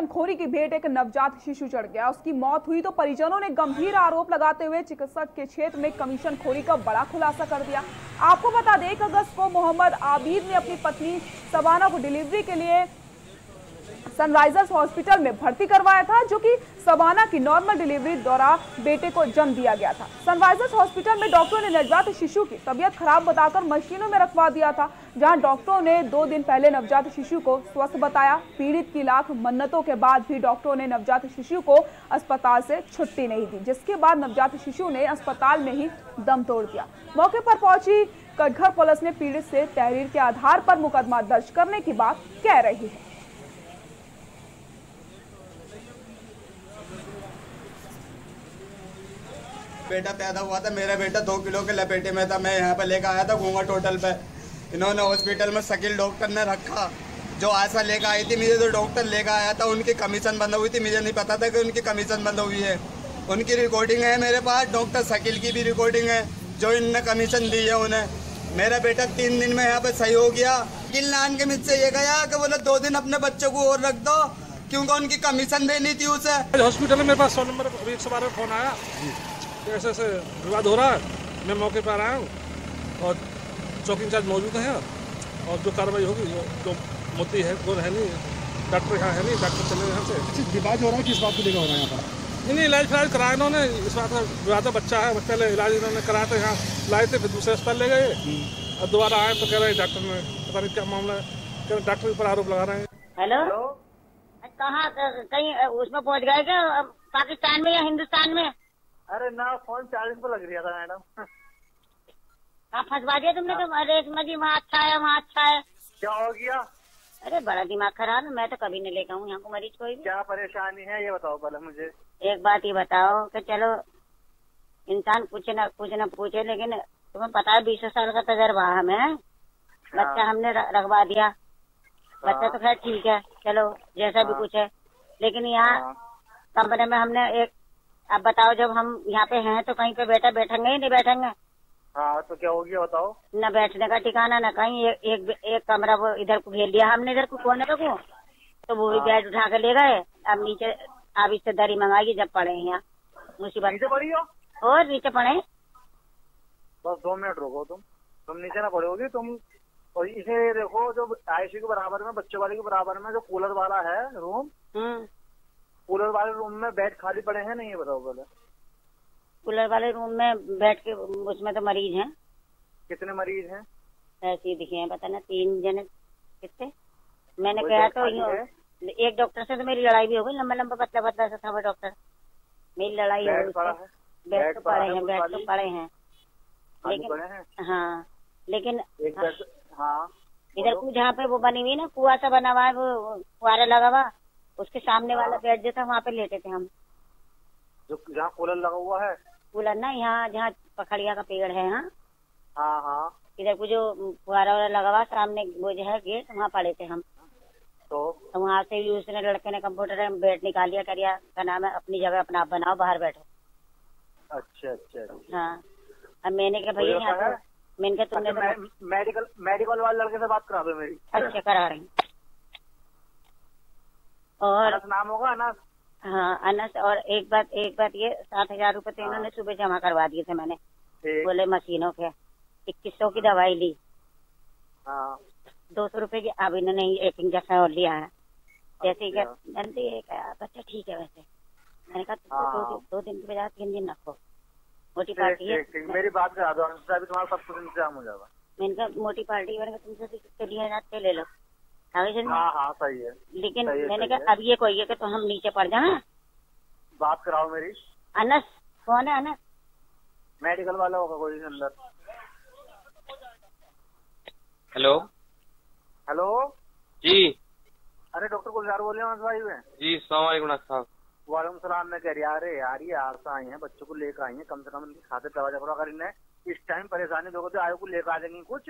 कमीशनखोरी की भेंट एक नवजात शिशु चढ़ गया। उसकी मौत हुई तो परिजनों ने गंभीर आरोप लगाते हुए चिकित्सक के क्षेत्र में कमीशनखोरी का बड़ा खुलासा कर दिया। आपको बता दें, 1 अगस्त को मोहम्मद आबिद ने अपनी पत्नी सबाना को डिलीवरी के लिए सनराइजर्स हॉस्पिटल में भर्ती करवाया था, जो कि सबाना की नॉर्मल डिलीवरी दौरान बेटे को जन्म दिया गया था। सनराइजर्स हॉस्पिटल में डॉक्टरों ने नवजात शिशु की तबीयत खराब बताकर मशीनों में रखवा दिया था, जहां डॉक्टरों ने 2 दिन पहले नवजात शिशु को स्वस्थ बताया। पीड़ित की लाख मन्नतों के बाद भी डॉक्टरों ने नवजात शिशु को अस्पताल से छुट्टी नहीं दी, जिसके बाद नवजात शिशु ने अस्पताल में ही दम तोड़ दिया। मौके पर पहुंची कटघर पुलिस ने पीड़ित से तहरीर के आधार पर मुकदमा दर्ज करने की बात कह रही है। बेटा पैदा हुआ था, मेरा बेटा 2 किलो के लपेटे में था। मैं यहाँ पे लेकर आया था घूंगा टोटल पे। इन्होंने हॉस्पिटल में शकील डॉक्टर ने रखा, जो आशा लेकर आई थी। मुझे जो डॉक्टर लेकर आया था उनकी कमीशन बंद हुई थी, मुझे नहीं पता था कि उनकी कमीशन बंद हुई है। उनकी रिकॉर्डिंग है मेरे पास, डॉक्टर शकील की भी रिकॉर्डिंग है, जो इनने कमीशन दी है उन्हें। मेरा बेटा 3 दिन में यहाँ पे सही हो गया। वकील नान के मुझसे ये गया कि बोले 2 दिन अपने बच्चे को और रख दो, क्योंकि उनकी कमीशन देनी थी उसे। हॉस्पिटल में मेरे पास 100 नंबर 112 फोन आया, ऐसे ऐसे विवाद हो रहा है। मैं मौके पर आया हूँ और चौकी इंचार्ज मौजूद हैं और जो कार्रवाई होगी, जो मुद्दी है वो है नहीं, डॉक्टर यहाँ है नहीं, डॉक्टर चले यहाँ से। विवाद हो रहा है, किस बात को लेकर हो रहा है यहाँ पर? नहीं, इलाज फिलाज कराया इन्होंने। इस बात का विवाद बच्चा है, पहले इलाज इन्होंने कराया था, यहाँ लाए थे, फिर दूसरे अस्पताल ले गए और दोबारा आए तो कह रहे डॉक्टर ने पता नहीं क्या मामला है, डॉक्टर के ऊपर आरोप लगा रहे हैं। हेलो, कहाँ कहीं उसमें पहुँच गए क्या, पाकिस्तान में या हिंदुस्तान में? अरे ना, फोन चार्जिंग पर लग रहा था मैडम। कहाँ फंसवा दिया तुमने? तो रेशमा जी वहाँ अच्छा है, वहाँ अच्छा है। क्या हो गया? अरे बड़ा दिमाग खराब है, मैं तो कभी नहीं लेकर हूँ यहाँ को मरीज कोई भी। क्या परेशानी है ये बताओ पहले मुझे। एक बात ये बताओ कि चलो इंसान कुछ न पूछे, लेकिन तुम्हें पता है 20 साल का तजर्बा हमें। बच्चा हमने रखवा दिया, बच्चा तो खैर ठीक है, चलो जैसा भी कुछ है, लेकिन यहाँ कमरे में हमने एक, अब बताओ जब हम यहाँ पे हैं तो कहीं पे बेटा बैठेंगे ही नहीं बैठेंगे। हाँ तो क्या हो गया बताओ। न बैठने का ठिकाना, न कहीं। एक कमरा वो इधर को घेर लिया हमने, इधर को कोने को, तो वो भी बेड उठा के ले गए। अब नीचे अब इससे दरी मंगाई, जब पड़े हैं यहाँ मुसीबत। नीचे पड़ी हो? और नीचे पड़े। बस 2 मिनट रुको, तुम नीचे ना पड़ोगी तुम। और इसे देखो, जो आईसीयू के बराबर में, बच्चों वाले के बराबर में जो कूलर वाला है रूम, कूलर वाले रूम में बेड खाली पड़े हैं नहीं, ये बताओ पहले। कूलर वाले रूम में बैठ के, उसमें तो मरीज हैं। कितने मरीज हैं? ऐसे ही दिखे हैं, पता ना 3 जने कितने। मैंने कहा तो एक डॉक्टर से तो मेरी लड़ाई भी हो गई, लंबा लंबा पतला पतला सा था वो डॉक्टर, मेरी लड़ाई हो गई। बेड तो पड़े हैं, बेड तो पड़े हैं, लेकिन हाँ, लेकिन हाँ इधर को जहाँ पे वो बनी हुई ना, कुआं सा बना हुआ है, वो फुहारा लगा हुआ, उसके सामने वाला बेड जो था वहाँ पे लेटे थे हम। जो जहाँ कूलर लगा हुआ है? कूलर ना, यहाँ जहाँ पखड़िया का पेड़ है। हाँ हाँ, इधर को जो फुहारा वाला लगा हुआ सामने, वो जो है गेट, वहाँ पड़े थे हम। तो वहाँ से भी उसने, लड़के ने कंप्यूटर में बेड निकाल लिया, करिया का नाम है, अपनी जगह अपना आप बनाओ, बाहर बैठो। अच्छा। हाँ, अब मैंने कहा भैया यहाँ तो, मैंने कहा तुमने मेडिकल वाले लड़के से बात करा दो मेरी। अच्छा, करा रही। और नाम होगा अनस? हाँ, अनस। और एक बात ये, 7,000 रुपए तो इन्होंने सुबह जमा करवा दिए थे मैंने, बोले मशीनों के। 2100 की दवाई ली। 200 रुपए की अब इन्होंने एक इंजेक्शन और लिया है। जैसे क्या बच्चा ठीक है वैसे। मैंने कहा 2 दिन की बजाय 3 दिन रखो, मोटी पार्टी है। मेरी बात करा दो, तुम्हारा सब कुछ इंतजाम हो जाएगा। मैंने कहा मोटी पार्टी, मैंने कहा तुमसे लिए जाते ले लो। हाँ सही है, लेकिन मैंने कहा अब ये कोई है कि तो हम नीचे पड़ जाए। बात कराओ मेरी। अनस कौन है? अनस मेडिकल वाला होगा कोई अंदर। हेलो जी। अरे डॉक्टर गुलजार बोल रहे हैं भाई में जी। अस्सलाम वालेकुम साहब। वालेकुम सलाम। मैं कह रही अरे यार ये आरसा आई है, बच्चों को लेकर आई है, कम से कम इनकी खातिर दवा करो। अगर इन्हें इस टाइम परेशानी दोगे तो आयो को लेकर आ जाएंगी कुछ।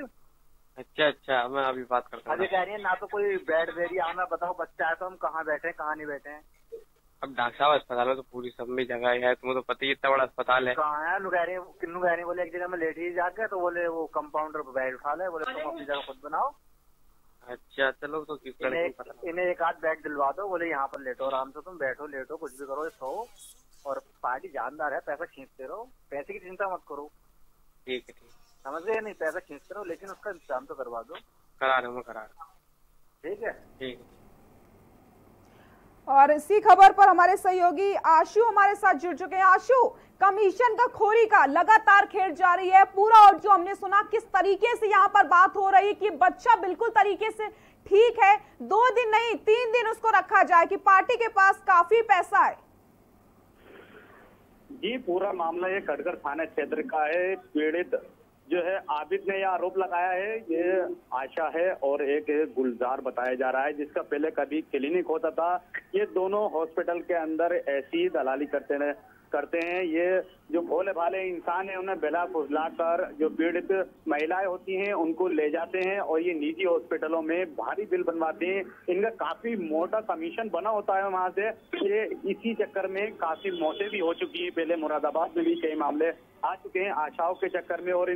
अच्छा, मैं अभी बात करता हूँ। अभी कह रही है ना तो कोई बेड दे रही है। हमें बताओ बच्चा है तो हम कहाँ बैठे हैं, कहाँ नहीं बैठे हैं। अब डॉक्टर साहब अस्पताल में तो पूरी सब में जगह है, तुम्हें तो पता ही इतना बड़ा अस्पताल है। कहाँ है? किन्नू कह रही बोले एक जगह में लेट ही जाके, तो बोले वो कंपाउंडर बेड उठा ले, बोले तुम अपनी जगह खुद बनाओ। अच्छा चलो तो किस लड़के को पता। इन्हें एक आध बैग दिलवा दो, बोले यहाँ पर लेटो आराम से, तुम बैठो लेटो कुछ भी करो सो, और पार्टी जानदार है, पैसा खींचते रहो, पैसे की चिंता मत करो। ठीक है ठीक, समझ गए? नहीं पैसा खींचते रहो, लेकिन उसका इंतजाम तो करवा दो। करा रहा हूँ मैं, करा रहा हूँ। ठीक है ठीक है। और इसी खबर पर हमारे सहयोगी आशु हमारे साथ जुड़ चुके हैं। आशु, कमीशन का खोरी का लगातार खेल जारी है पूरा, और जो हमने सुना किस तरीके से यहाँ पर बात हो रही है कि बच्चा बिल्कुल तरीके से ठीक है, 2 दिन नहीं 3 दिन उसको रखा जाए कि पार्टी के पास काफी पैसा है। जी पूरा मामला ये खड़गर थाना क्षेत्र का है। पीड़ित जो है आबिद ने यह आरोप लगाया है, ये आशा है और एक गुलजार बताया जा रहा है, जिसका पहले कभी क्लिनिक होता था। ये दोनों हॉस्पिटल के अंदर ऐसी दलाली करते हैं। ये जो भोले भाले इंसान है उन्हें बेला फुसला कर जो पीड़ित महिलाएं होती हैं उनको ले जाते हैं और ये निजी हॉस्पिटलों में भारी बिल बनवाते हैं। इनका काफी मोटा कमीशन बना होता है वहां से। ये इसी चक्कर में काफी मौतें भी हो चुकी हैं, पहले मुरादाबाद में भी कई मामले आ चुके हैं आशाओं के चक्कर में। और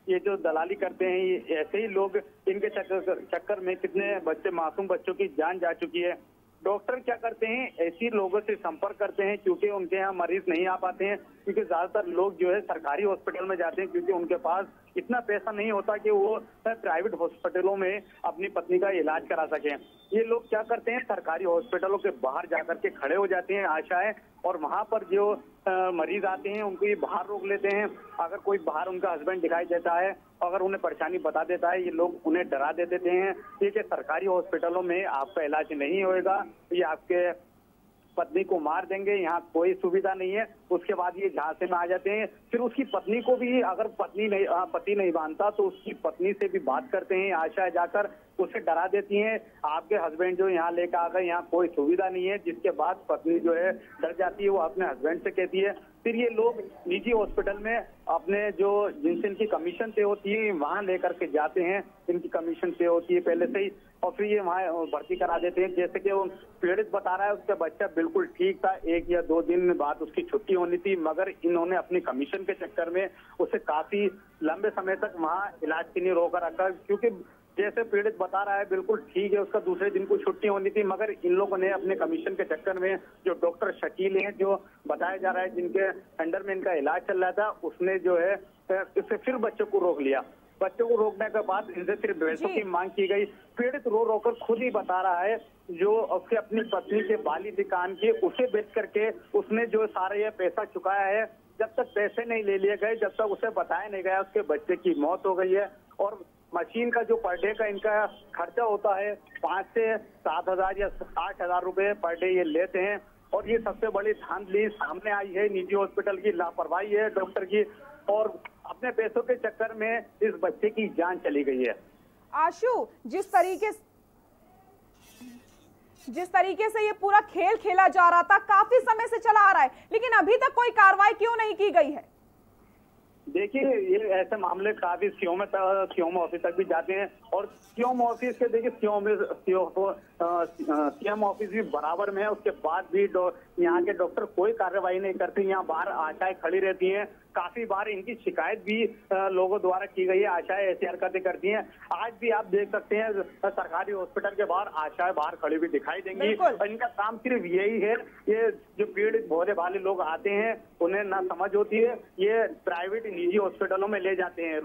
ये जो दलाली करते हैं ये ऐसे ही लोग, इनके चक्कर में कितने बच्चे, मासूम बच्चों की जान जा चुकी है। डॉक्टर क्या करते हैं, ऐसी लोगों से संपर्क करते हैं क्योंकि उनके यहाँ मरीज नहीं आ पाते हैं, क्योंकि ज्यादातर लोग जो है सरकारी हॉस्पिटल में जाते हैं क्योंकि उनके पास इतना पैसा नहीं होता कि वो प्राइवेट हॉस्पिटलों में अपनी पत्नी का इलाज करा सकें। ये लोग क्या करते हैं, सरकारी हॉस्पिटलों के बाहर जाकर के खड़े हो जाते हैं आशाएं, और वहां पर जो मरीज आते हैं उनको ये बाहर रोक लेते हैं। अगर कोई बाहर उनका हस्बैंड दिखाई देता है, अगर उन्हें परेशानी बता देता है, ये लोग उन्हें डरा दे देते हैं कि सरकारी हॉस्पिटलों में आपका इलाज नहीं होएगा, ये आपके पत्नी को मार देंगे, यहाँ कोई सुविधा नहीं है। उसके बाद ये झांसे में आ जाते हैं। फिर उसकी पत्नी को भी, अगर पति नहीं मानता तो उसकी पत्नी से भी बात करते हैं आशा जाकर, उसे डरा देती हैं आपके हस्बैंड जो यहाँ लेकर आ गए, यहाँ कोई सुविधा नहीं है। जिसके बाद पत्नी जो है डर जाती है, वो अपने हस्बैंड से कहती है। फिर ये लोग निजी हॉस्पिटल में अपने जो जिनसे इनकी कमीशन तय होती है वहां लेकर के जाते हैं, इनकी कमीशन तय होती है पहले से ही, और फिर ये वहां भर्ती करा देते हैं। जैसे कि वो पीड़ित बता रहा है उसका बच्चा बिल्कुल ठीक था, 1 या 2 दिन बाद उसकी छुट्टी होनी थी, मगर इन्होंने अपनी कमीशन के चक्कर में उसे काफी लंबे समय तक वहां इलाज के लिए रोक रखा, क्योंकि जैसे पीड़ित बता रहा है बिल्कुल ठीक है, उसका दूसरे दिन को छुट्टी होनी थी, मगर इन लोगों ने अपने कमीशन के चक्कर में, जो डॉक्टर शकील हैं जो बताया जा रहा है जिनके अंडर में इनका इलाज चल रहा था, उसने जो है इससे फिर बच्चों को रोक लिया। बच्चों को रोकने के बाद इनसे फिर पैसों की मांग की गई। पीड़ित रो रो कर खुद ही बता रहा है जो उसके अपनी पत्नी के बाली दुकान की, उसे बेच करके उसने जो सारा ये पैसा चुकाया है। जब तक पैसे नहीं ले लिए गए, जब तक उसे बताया नहीं गया, उसके बच्चे की मौत हो गई है। और मशीन का जो पर डे का इनका खर्चा होता है 5 से 7 हजार या 8,000 रुपए पर डे ये लेते हैं। और ये सबसे बड़ी धांधली सामने आई है, निजी हॉस्पिटल की लापरवाही है डॉक्टर की, और अपने पैसों के चक्कर में इस बच्चे की जान चली गई है। आशु, जिस तरीके से ये पूरा खेल खेला जा रहा था, काफी समय से चला आ रहा है, लेकिन अभी तक कोई कार्रवाई क्यों नहीं की गई है? देखिए ये ऐसे मामले काफी सीएम ऑफिस तक भी जाते हैं, और सीएम ऑफिस के देखिए सीएम ऑफिस भी बराबर में है, उसके बाद भी यहाँ के डॉक्टर कोई कार्रवाई नहीं करते। यहाँ बाहर आशाएं खड़ी रहती हैं, काफी बार इनकी शिकायत भी लोगों द्वारा की गई है, आशाएं ऐसी हरकतें करती हैं। आज भी आप देख सकते हैं सरकारी हॉस्पिटल के बाहर आशाएं बाहर खड़ी हुई दिखाई देंगी, और इनका काम सिर्फ यही है, ये जो पीड़ित भोले भाले लोग आते हैं उन्हें ना समझ होती है, ये प्राइवेट निजी हॉस्पिटलों में ले जाते हैं।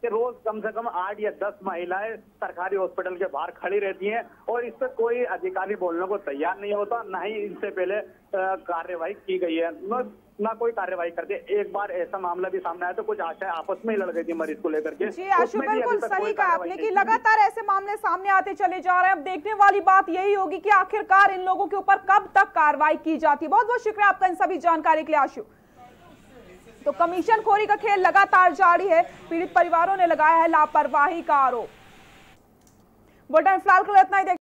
रोज कम से कम 8 या 10 महिलाएं सरकारी हॉस्पिटल के बाहर खड़ी रहती हैं, और इस पर कोई अधिकारी बोलने को तैयार नहीं होता, ना ही इनसे पहले कार्रवाई की गई है, ना कोई कार्रवाई करते। एक बार ऐसा मामला भी सामने आया तो कुछ आशाएं आपस में ही लड़ गई थी मरीज को लेकर के। जी आशु, बिल्कुल सही कहा आपने कि लगातार ऐसे मामले सामने आते चले जा रहे हैं। अब देखने वाली बात यही होगी कि आखिरकार इन लोगों के ऊपर कब तक कार्रवाई की जाती है। बहुत बहुत शुक्रिया आपका इन सभी जानकारी के लिए आशु। तो कमीशन खोरी का खेल लगातार जारी है, पीड़ित परिवारों ने लगाया है लापरवाही का आरोप। बुलेटिन फिलहाल के लिए इतना ही।